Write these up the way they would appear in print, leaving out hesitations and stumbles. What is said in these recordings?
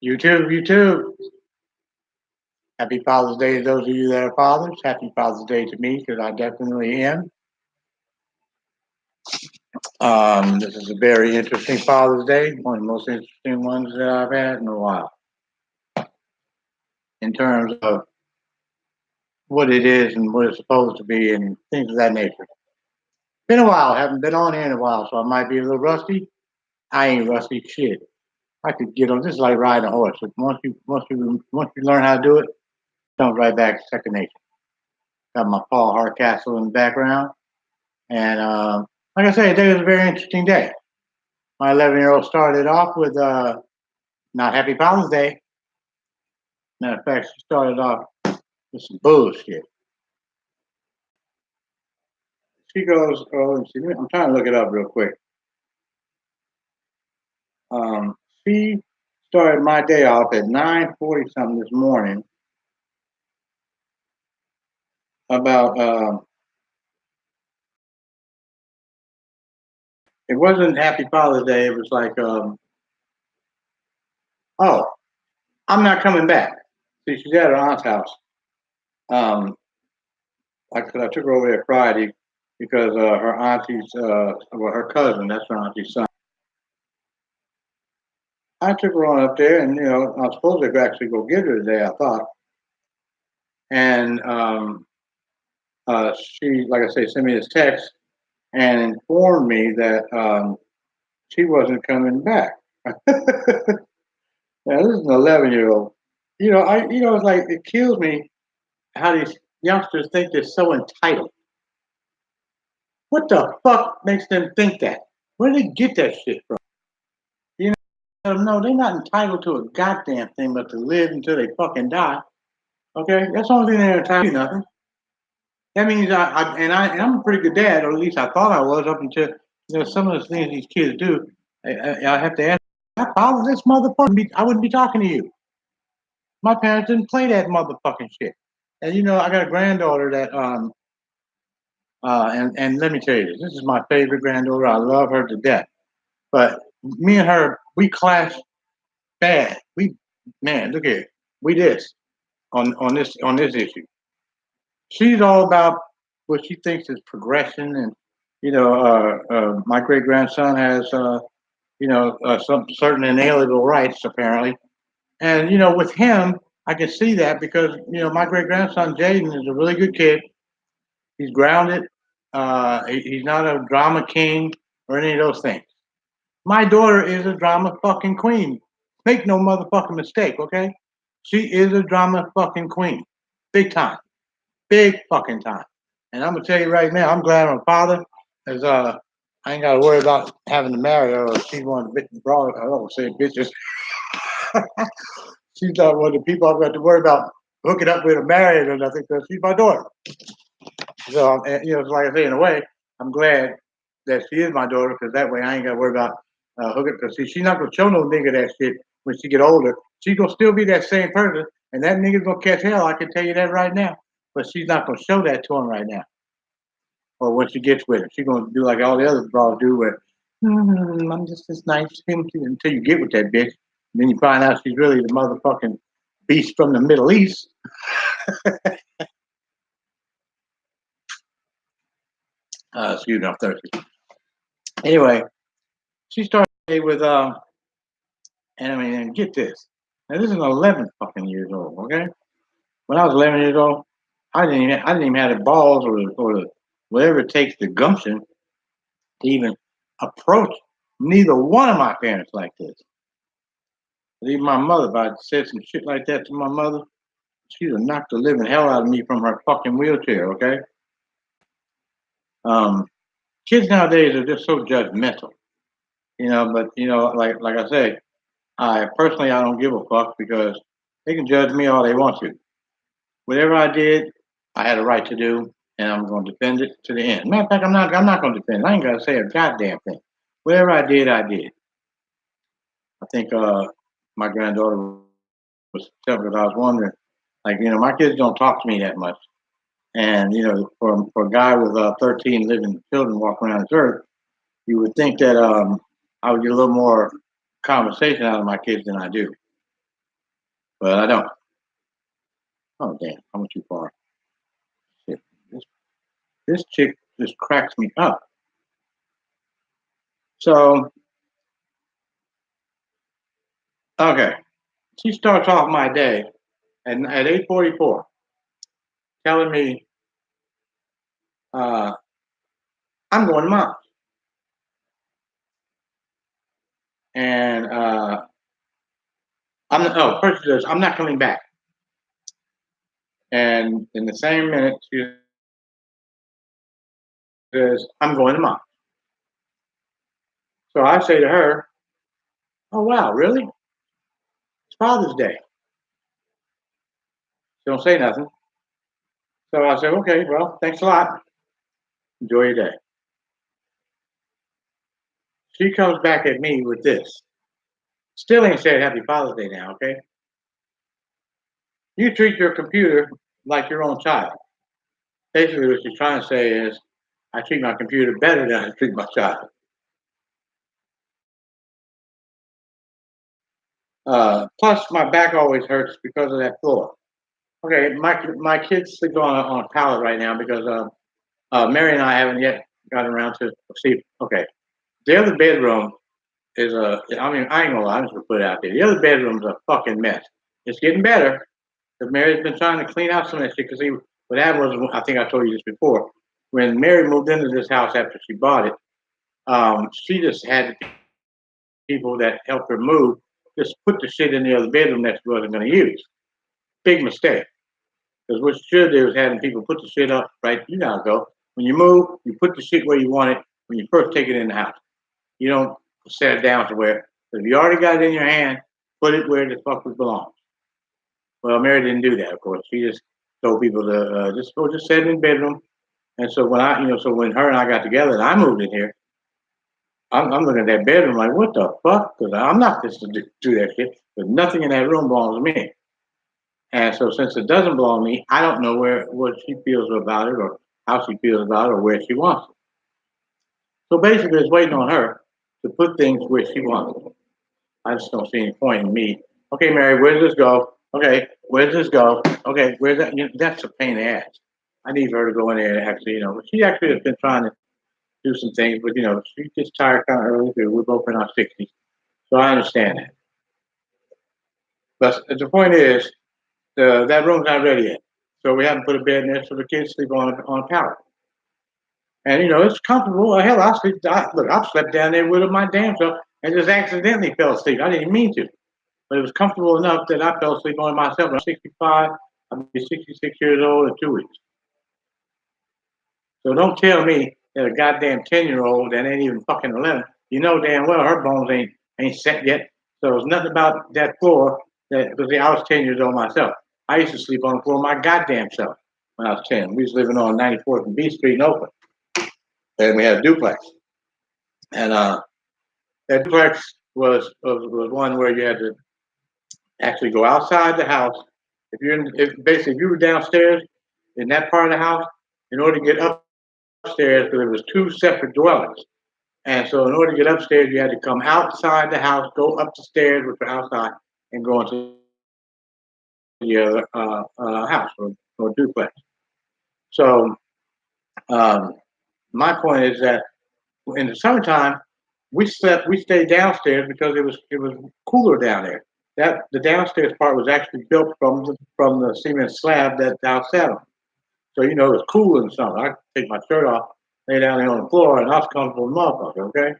YouTube. Happy Father's Day to those of you that are fathers. Happy Father's Day to me because I definitely am. This is a very interesting Father's Day, one of the most interesting ones that I've had in a while, in terms of what it is and what it's supposed to be and things of that nature. Been a while, haven't been on here in a while, so I might be a little rusty. I ain't rusty shit. I could get on. This is like riding a horse. Once you learn how to do it, it comes right back to second nature. Got my Paul Hardcastle in the background. And like I say, today was a very interesting day. My 11-year-old started off with not Happy Father's Day. Matter of fact, she started off with some bullshit. She goes, oh, let's see, I'm trying to look it up real quick. She started my day off at 9:40 something this morning about it wasn't Happy Father's Day. It was like, oh, I'm not coming back. See, she's at her aunt's house. I took her over there Friday because her auntie's, well, her cousin, that's her auntie's son. I took her on up there, and I was supposed to actually go get her today, I thought. And she, like I say, sent me this text and informed me that she wasn't coming back. Now, this is an 11-year-old. It's like it kills me how these youngsters think they're so entitled. What the fuck makes them think that? Where do they get that shit from? No, they're not entitled to a goddamn thing but to live until they fucking die. Okay, that's the only thing they're entitled to. Nothing. That means I'm a pretty good dad, or at least I thought I was up until some of the things these kids do. I have to ask. If I follow this motherfucker, I wouldn't be talking to you. My parents didn't play that motherfucking shit. And I got a granddaughter that and let me tell you this is my favorite granddaughter. I love her to death. But me and her, we clash bad. Look here. We this on this issue. She's all about what she thinks is progression, and my great grandson has some certain inalienable rights apparently, and with him, I can see that because my great grandson Jaden is a really good kid. He's grounded. He's not a drama king or any of those things. My daughter is a drama fucking queen. Make no motherfucking mistake, okay? She is a drama fucking queen. Big time. Big fucking time. And I'm gonna tell you right now, I'm glad I'm a father, as I ain't gotta worry about having to marry her or she's one of the bitches broad. I don't say bitches. She's not one of the people I've got to worry about hooking up with or marrying or nothing because she's my daughter. So like I say, in a way, I'm glad that she is my daughter because that way I ain't got to worry about hooking. Because she's not gonna show no nigga that shit when she get older. She's gonna still be that same person, and that nigga's gonna catch hell. I can tell you that right now. But she's not gonna show that to him right now. Or when she gets with him, she's gonna do like all the other bras do, where I'm just this nice until you get with that bitch. And then you find out she's really the motherfucking beast from the Middle East. Excuse me, I'm thirsty. Anyway, she started with and get this. Now this is 11 fucking years old. Okay, when I was 11 years old, I didn't even have the balls or the whatever it takes, the gumption to even approach neither one of my parents like this. But even my mother, if I said some shit like that to my mother, she'd have knocked the living hell out of me from her fucking wheelchair. Okay. Kids nowadays are just so judgmental, But like I say, I don't give a fuck because they can judge me all they want to. Whatever I did, I had a right to do, and I'm going to defend it to the end. Matter of fact, I'm not going to defend it. I ain't got to say a goddamn thing. Whatever I did, I did. I think my granddaughter was telling me, I was wondering, my kids don't talk to me that much. And, for a guy with 13 living children walking around this earth, you would think that I would get a little more conversation out of my kids than I do. but I don't. Oh damn, I went too far. Shit. This chick just cracks me up. So okay, she starts off my day and at 8:44, telling me uh, I'm going to mom, and first she says I'm not coming back, and in the same minute she says I'm going to mom. So I say to her, "Oh wow, really? It's Father's Day." She don't say nothing. So I said, "Okay, well, thanks a lot. Enjoy your day." She comes back at me with this. Still ain't said Happy Father's Day now, okay? You treat your computer like your own child. Basically, what she's trying to say is, I treat my computer better than I treat my child. Plus, my back always hurts because of that floor. Okay, my kids sleep on a pallet right now because Mary and I haven't yet gotten around to sleep. Okay, the other bedroom is I mean, I ain't gonna lie, I'm just gonna put it out there. The other bedroom's a fucking mess. It's getting better because Mary's been trying to clean out some of that shit. Because what happened was, I think I told you this before. When Mary moved into this house after she bought it, she just had people that helped her move just put the shit in the other bedroom that she wasn't going to use. Big mistake. Because what you should do is having people put the shit up right. You gotta go. When you move, you put the shit where you want it when you first take it in the house. You don't set it down to where, if you already got it in your hand, put it where the fuck it belongs. Well, Mary didn't do that, of course. She just told people to just set it in the bedroom. And so so when her and I got together and I moved in here, I'm looking at that bedroom like, what the fuck? Because I'm not just to do that shit. But nothing in that room belongs to me. And so since it doesn't belong to me, I don't know what she feels about it or how she feels about it or where she wants it. So basically, it's waiting on her to put things where she wants it. I just don't see any point in me. Okay, Mary, where does this go? Okay, where does this go? Okay, where's that? That's a pain in the ass. I need her to go in there and actually, she actually has been trying to do some things, but she gets tired kind of early too. We're both in our 60s, so I understand that. But the point is, that room's not ready yet, so we haven't put a bed in there, so the kids sleep on a pallet. And it's comfortable. Hell, look, I've slept down there with my damn self and just accidentally fell asleep. I didn't even mean to, but it was comfortable enough that I fell asleep on it myself. When I'm 65, I'll be 66 years old in 2 weeks. So don't tell me that a goddamn 10-year-old that ain't even fucking 11, you know damn well her bones ain't set yet. So it's nothing about that floor because I was 10 years old myself. I used to sleep on the floor my goddamn self when I was 10. We was living on 94th and B Street in Oakland, and we had a duplex. And that duplex was one where you had to actually go outside the house. If you were downstairs in that part of the house, in order to get upstairs, because there was two separate dwellings. And so in order to get upstairs, you had to come outside the house, go up the stairs, which were outside, and go into the other house or duplex. So um, my point is that in the summertime, we stayed downstairs because it was cooler down there. That the downstairs part was actually built from the cement slab that the house sat on. So it was cool in the summer. I could take my shirt off, lay down there on the floor, and I was comfortable motherfucker. Okay.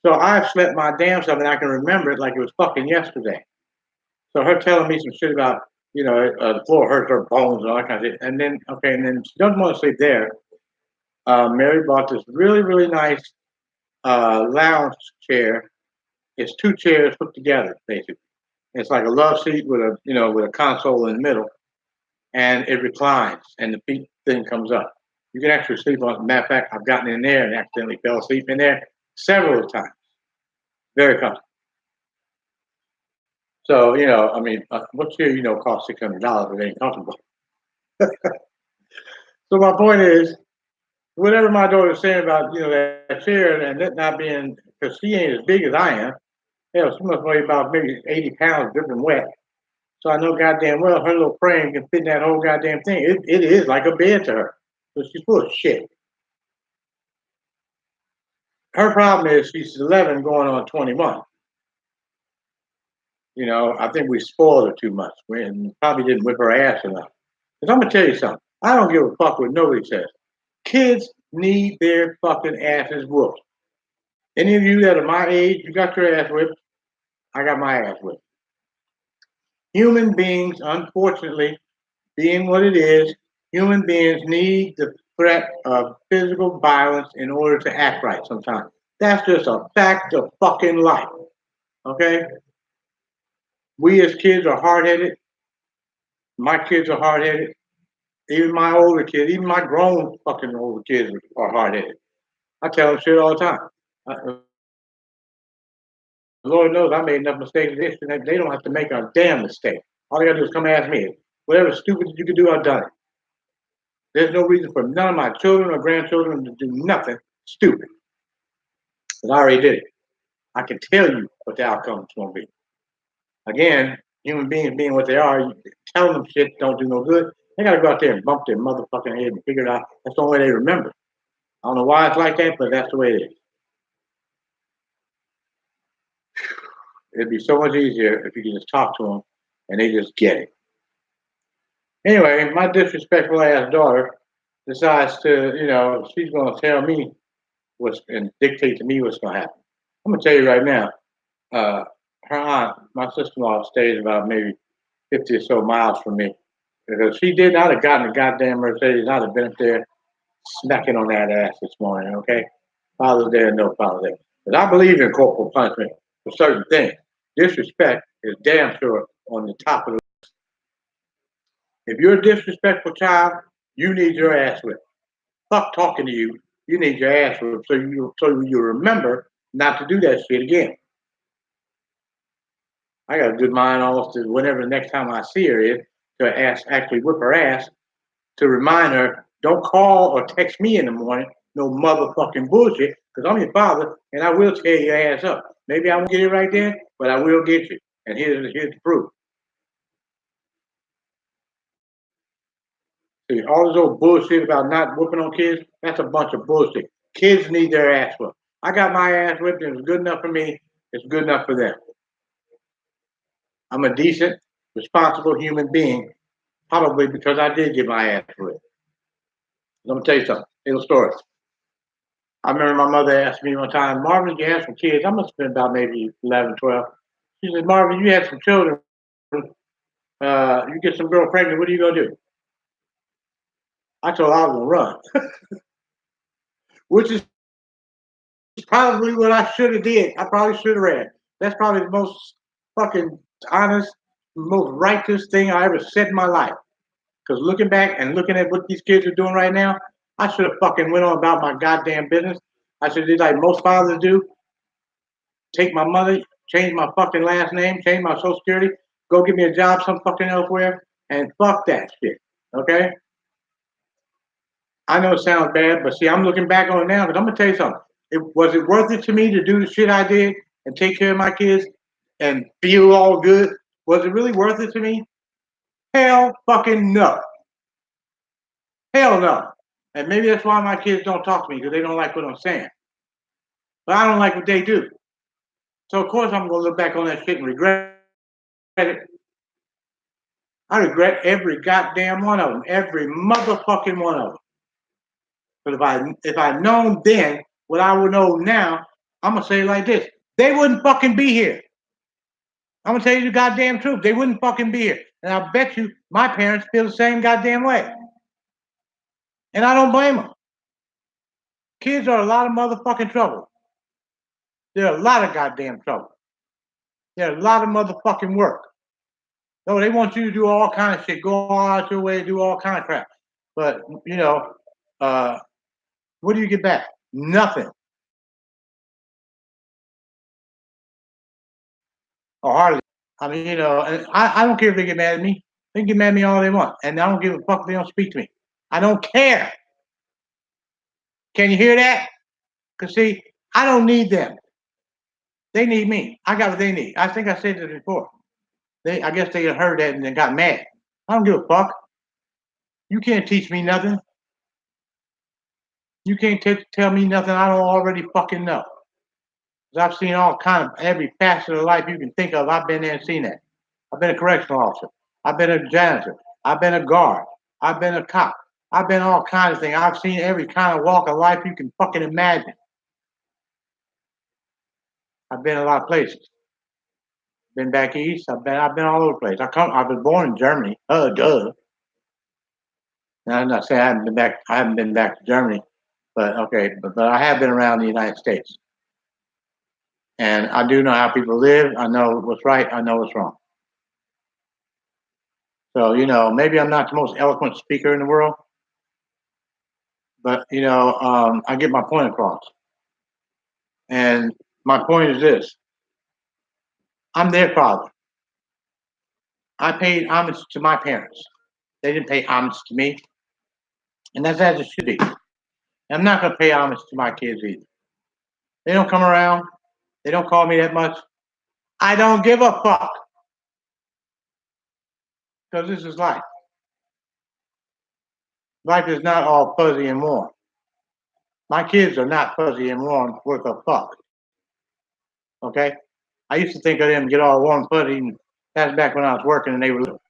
So I slept my damn self, and I can remember it like it was fucking yesterday. So her telling me some shit about, the floor hurts her bones and all that kind of shit. And then she doesn't want to sleep there. Mary bought this really, really nice lounge chair. It's two chairs put together, basically. It's like a love seat with a console in the middle, and it reclines, and the feet thing comes up. You can actually sleep on it. Matter of fact, I've gotten in there and accidentally fell asleep in there several times. Very comfortable. So, I mean, what's here, costs $600. It ain't comfortable. So my point is, whatever my daughter's saying about, that chair and that not being, because she ain't as big as I am. Hell, she must weigh about maybe 80 pounds, dripping wet. So I know goddamn well her little frame can fit in that whole goddamn thing. It is like a bed to her. So she's full of shit. Her problem is she's 11 going on 21. You know, I think we spoiled her too much. We probably didn't whip her ass enough. Because I'm going to tell you something. I don't give a fuck what nobody says. Kids need their fucking asses whooped. Any of you that are my age, you got your ass whipped. I got my ass whipped. Human beings, unfortunately, being what it is, human beings need the threat of physical violence in order to act right sometimes. That's just a fact of fucking life. Okay? We as kids are hard headed. My kids are hard headed. Even my older kids, even my grown fucking older kids are hard headed. I tell them shit all the time. Lord knows I made enough mistakes this and they don't have to make a damn mistake. All they gotta do is come ask me. Whatever stupid you can do, I've done it. There's no reason for none of my children or grandchildren to do nothing stupid. But I already did it. I can tell you what the outcome is going to be. Again, human beings being what they are, telling them shit don't do no good. They got to go out there and bump their motherfucking head and figure it out. That's the only way they remember. I don't know why it's like that, but that's the way it is. It'd be so much easier if you could just talk to them and they just get it. Anyway, my disrespectful ass daughter decides to, she's going to tell me what's and dictate to me what's going to happen. I'm going to tell you right now, her aunt, my sister-in-law, stays about maybe 50 or so miles from me. Because she did not have gotten a goddamn Mercedes, I'd have been up there smacking on that ass this morning, okay? Father's Day or no Father's Day. But I believe in corporal punishment for certain things. Disrespect is damn sure on the top of the list. If you're a disrespectful child, you need your ass whipped. Fuck talking to you. You need your ass whipped so you remember not to do that shit again. I got a good mind almost to whenever the next time I see her is to actually whip her ass to remind her, don't call or text me in the morning, no motherfucking bullshit, because I'm your father and I will tear your ass up. Maybe I won't get it right there, but I will get you. And here's the proof. See, all this old bullshit about not whooping on kids, that's a bunch of bullshit. Kids need their ass whipped. I got my ass whipped and it's good enough for me. It's good enough for them. I'm a decent, responsible human being, probably because I did get my ass whipped. Let me tell you something. Little story. I remember my mother asked me one time, Marvin, you had some kids. I must have been about maybe 11, 12. She said, Marvin, you had some children. You get some girl pregnant. What are you going to do? I told her I was going to run, which is probably what I should have did. I probably should have ran. That's probably the most fucking honest, most righteous thing I ever said in my life. Because looking back and looking at what these kids are doing right now, I should have fucking went on about my goddamn business. I should have did like most fathers do. Take my money, change my fucking last name, change my social security, go get me a job some fucking elsewhere, and fuck that shit. Okay? I know it sounds bad, but see, I'm looking back on it now, but I'm gonna tell you something. Was it worth it to me to do the shit I did and take care of my kids and feel all good? Was it really worth it to me? Hell fucking no. Hell no. And maybe that's why my kids don't talk to me, because they don't like what I'm saying. But I don't like what they do. So of course I'm gonna look back on that shit and regret it. I regret every goddamn one of them, every motherfucking one of them. But if I'd known then what I would know now, I'm gonna say it like this: they wouldn't fucking be here. I'm gonna tell you the goddamn truth. They wouldn't fucking be here, and I bet you my parents feel the same goddamn way. And I don't blame them. Kids are a lot of motherfucking trouble. They're a lot of goddamn trouble. They're a lot of motherfucking work. No, they want you to do all kind of shit, go out your way, do all kind of crap. But what do you get back? Nothing. Or hardly. I mean, and I don't care if they get mad at me. They can get mad at me all they want. And I don't give a fuck if they don't speak to me. I don't care. Can you hear that? Because, see, I don't need them. They need me. I got what they need. I think I said this before. I guess they heard that and then got mad. I don't give a fuck. You can't teach me nothing. You can't tell me nothing I don't already fucking know. 'Cause I've seen all kind of every facet of life you can think of. I've been there and seen that. I've been a correctional officer. I've been a janitor. I've been a guard. I've been a cop. I've been all kinds of things. I've seen every kind of walk of life you can fucking imagine. I've been a lot of places. Been back east. I've been all over the place. I was born in Germany. Duh. Now, I'm not saying I haven't been back. I haven't been back to Germany, but okay. But I have been around the United States, and I do know how people live. I know what's right. I know what's wrong. So maybe I'm not the most eloquent speaker in the world, but I get my point across. And my point is this: I'm their father. I paid homage to my parents. They didn't pay homage to me, and that's as it should be. And I'm not going to pay homage to my kids either. They don't come around. They don't call me that much. I don't give a fuck because this is life. Life is not all fuzzy and warm. My kids are not fuzzy and warm worth a fuck. Okay? I used to think of them get all warm and fuzzy, and that's back when I was working and they were little.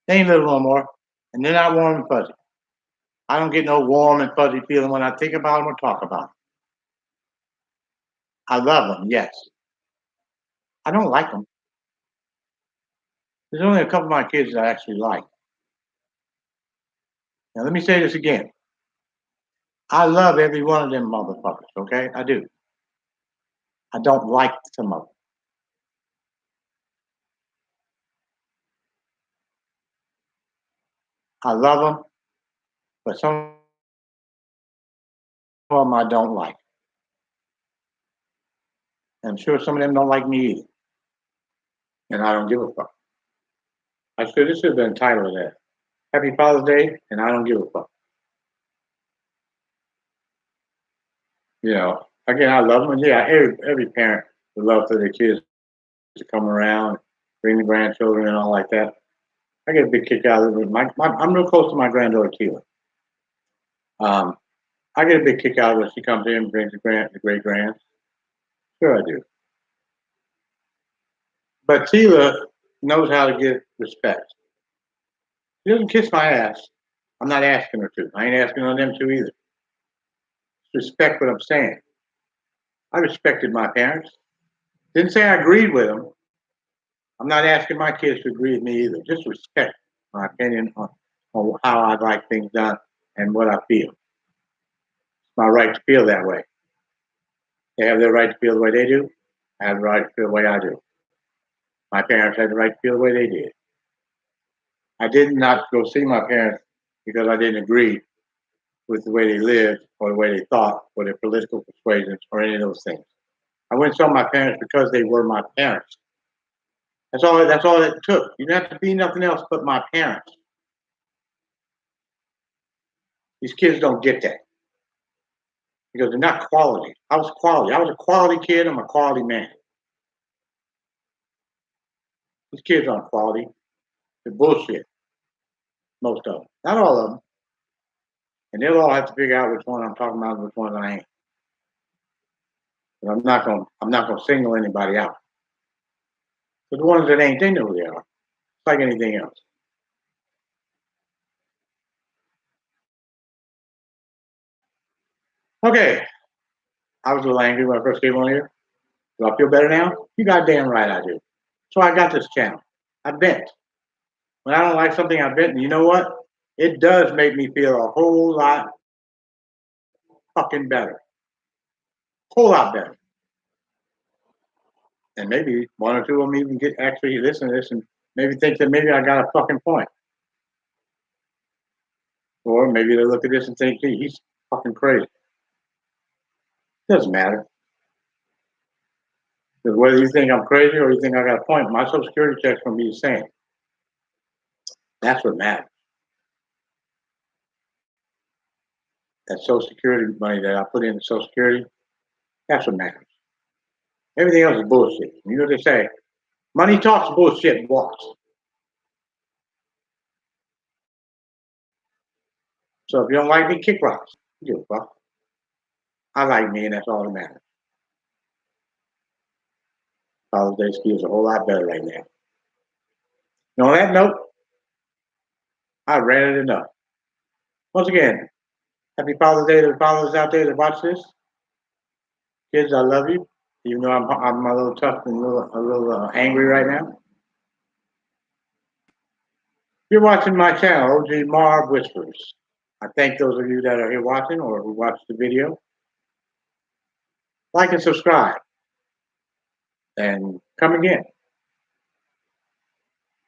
They ain't little no more, and they're not warm and fuzzy. I don't get no warm and fuzzy feeling when I think about them or talk about them. I love them, yes. I don't like them. There's only a couple of my kids that I actually like. Now, let me say this again. I love every one of them motherfuckers, okay? I do. I don't like some of them. I love them, but some of them I don't like. And I'm sure some of them don't like me either. And I don't give a fuck. This should have been titled that. Happy Father's Day, and I don't give a fuck. Again, I love them. And yeah, every parent would love for their kids to come around, bring the grandchildren and all like that. I get a big kick out of it. I'm real close to my granddaughter, Keela. I get a big kick out of it when she comes in and brings the great grands. Sure, I do. But Tila knows how to give respect. She doesn't kiss my ass. I'm not asking her to. I ain't asking on them to either. Respect what I'm saying. I respected my parents. Didn't say I agreed with them. I'm not asking my kids to agree with me either. Just respect my opinion on how I like things done and what I feel. It's my right to feel that way. They have their right to feel the way they do. I have the right to feel the way I do. My parents had the right to feel the way they did. I did not go see my parents because I didn't agree with the way they lived or the way they thought or their political persuasions or any of those things. I went and saw my parents because they were my parents. That's all it took. You didn't have to be nothing else but my parents. These kids don't get that because they're not quality. I was quality. I was a quality kid. I'm a quality man. These kids aren't quality. They're bullshit. Most of them. Not all of them. And they'll all have to figure out which one I'm talking about and which one I ain't. But I'm not gonna single anybody out. But the ones that ain't, they know who they are. It's like anything else. Okay. I was a little angry when I first came on here. Do I feel better now? You goddamn right I do. So I got this channel. I vent. When I don't like something, I vent. And you know what? It does make me feel a whole lot fucking better. Whole lot better. And maybe one or two of them even get actually listen to this and maybe think that maybe I got a fucking point. Or maybe they look at this and think, gee, he's fucking crazy. Doesn't matter. Because whether you think I'm crazy or you think I got a point, my social security check's gonna be the same. That's what matters. That social security money that I put into social security, that's what matters. Everything else is bullshit. You know what they say? Money talks, bullshit walks. So if you don't like me, kick rocks. You give a fuck. I like me, and that's all that matters. Father's Day ski is a whole lot better right now. And on that note, I ranted enough. Once again, happy Father's Day to the fathers out there that watch this. Kids, I love you. Even though I'm a little tough and a little angry right now. You're watching my channel, OGMarv Whispers. I thank those of you that are here watching or who watched the video. Like and subscribe. And come again.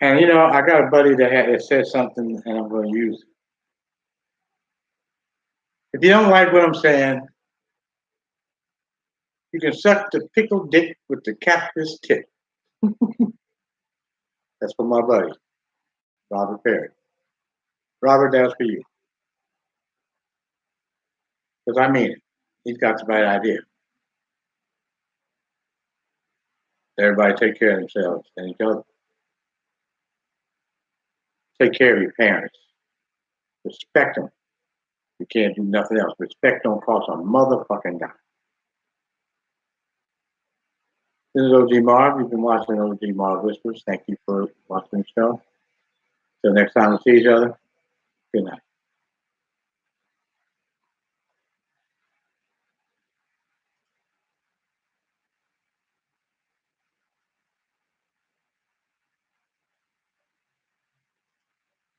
And you know, I got a buddy that said something, and I'm going to use it. If you don't like what I'm saying, you can suck the pickled dick with the cactus tip. That's for my buddy, Robert Perry. Robert, that's for you. Because I mean it. He's got the right idea. Everybody take care of themselves and each other. Take care of your parents. Respect them. You can't do nothing else. Respect don't cost a motherfucking dime. This is OGMarv. You've been watching OGMarv Whispers. Thank you for watching the show. Till next time we see each other, good night.